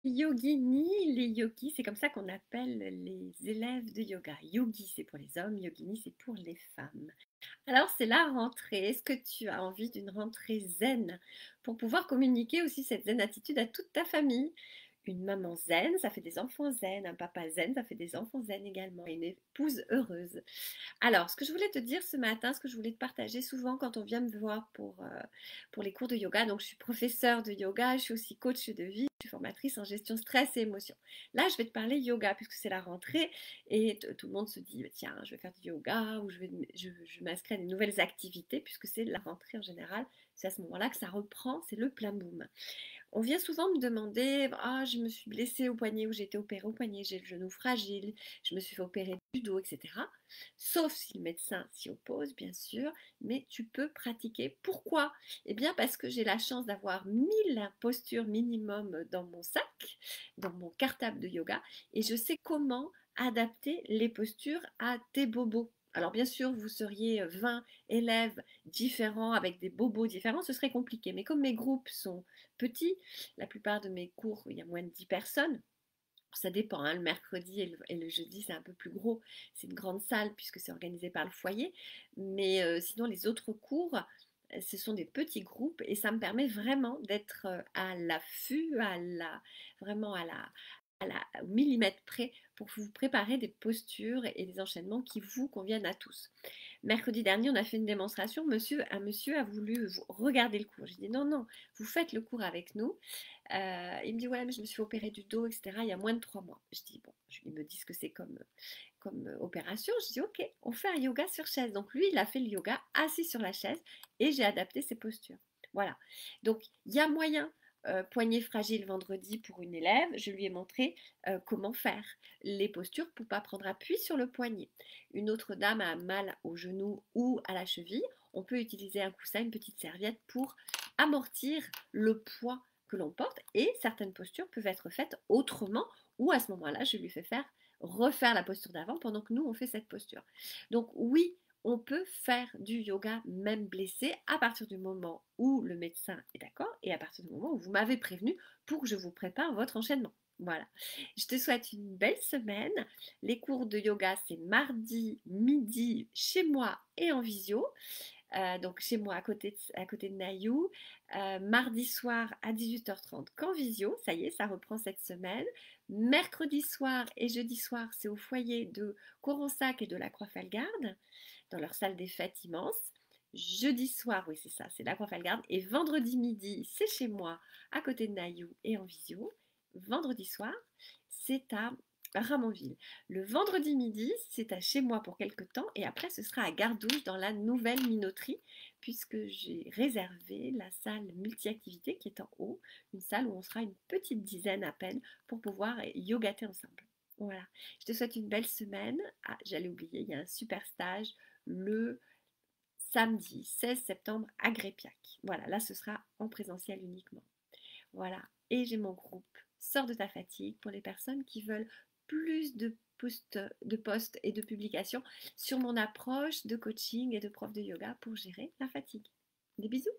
Yogini, les yogis, c'est comme ça qu'on appelle les élèves de yoga. Yogi, c'est pour les hommes, yogini, c'est pour les femmes. Alors, c'est la rentrée. Est-ce que tu as envie d'une rentrée zen pour pouvoir communiquer aussi cette zen attitude à toute ta famille? Une maman zen, ça fait des enfants zen. Un papa zen, ça fait des enfants zen également. Et une épouse heureuse. Alors, ce que je voulais te dire ce matin, ce que je voulais te partager souvent quand on vient me voir pour les cours de yoga, donc je suis professeure de yoga, je suis aussi coach de vie, je suis formatrice en gestion stress et émotions. Là, je vais te parler yoga puisque c'est la rentrée et tout le monde se dit, tiens, je vais faire du yoga ou je m'inscris à des nouvelles activités puisque c'est la rentrée en général. C'est à ce moment-là que ça reprend, c'est le plein boom. On vient souvent me demander, ah, je me suis blessée au poignet ou j'ai été opérée au poignet, j'ai le genou fragile, je me suis fait opérer du dos, etc. Sauf si le médecin s'y oppose, bien sûr, mais tu peux pratiquer. Pourquoi? Eh bien, parce que j'ai la chance d'avoir 1000 postures minimum dans mon sac, dans mon cartable de yoga, et je sais comment adapter les postures à tes bobos. Alors bien sûr, vous seriez 20 élèves différents avec des bobos différents, ce serait compliqué. Mais comme mes groupes sont petits, la plupart de mes cours, il y a moins de 10 personnes. Ça dépend, hein, le mercredi et le jeudi, c'est un peu plus gros. C'est une grande salle puisque c'est organisé par le foyer. Mais sinon, les autres cours, ce sont des petits groupes et ça me permet vraiment d'être à l'affût, vraiment au millimètre près pour vous préparer des postures et des enchaînements qui vous conviennent à tous. Mercredi dernier, on a fait une démonstration. Un monsieur a voulu regarder le cours. J'ai dit non, non, vous faites le cours avec nous. Il me dit ouais, mais je me suis opéré du dos, etc. Il y a moins de 3 mois. Je dis bon, il me dit ce que c'est comme opération. Je dis ok, on fait un yoga sur chaise. Donc lui, il a fait le yoga assis sur la chaise et j'ai adapté ses postures. Voilà. Donc il y a moyen. Poignet fragile vendredi pour une élève, je lui ai montré comment faire les postures pour ne pas prendre appui sur le poignet. Une autre dame a mal au genou ou à la cheville, on peut utiliser un coussin, une petite serviette pour amortir le poids que l'on porte et certaines postures peuvent être faites autrement ou à ce moment-là, je lui fais refaire la posture d'avant pendant que nous, on fait cette posture. Donc oui, on peut faire du yoga même blessé à partir du moment où le médecin est d'accord et à partir du moment où vous m'avez prévenu pour que je vous prépare votre enchaînement. Voilà. Je te souhaite une belle semaine. Les cours de yoga, c'est mardi midi chez moi et en visio. Donc chez moi à côté de Naïou, mardi soir à 18h30 qu'en visio, ça y est, ça reprend cette semaine. Mercredi soir et jeudi soir, c'est au foyer de Coronsac et de la Croix-Falgarde, dans leur salle des fêtes immense. Jeudi soir, oui c'est ça, c'est la Croix-Falgarde. Et vendredi midi, c'est chez moi, à côté de Naïou et en visio. Vendredi soir, c'est à Ramonville. Le vendredi midi, c'est à chez moi pour quelques temps et après ce sera à Gardouche dans la nouvelle minoterie puisque j'ai réservé la salle multi-activité qui est en haut, une salle où on sera une petite dizaine à peine pour pouvoir yogater ensemble. Voilà, je te souhaite une belle semaine. Ah, j'allais oublier, il y a un super stage le samedi 16 septembre à Grépiac. Voilà, là ce sera en présentiel uniquement. Voilà. Et j'ai mon groupe Sors de ta fatigue pour les personnes qui veulent plus de posts et de publications sur mon approche de coaching et de prof de yoga pour gérer la fatigue. Des bisous!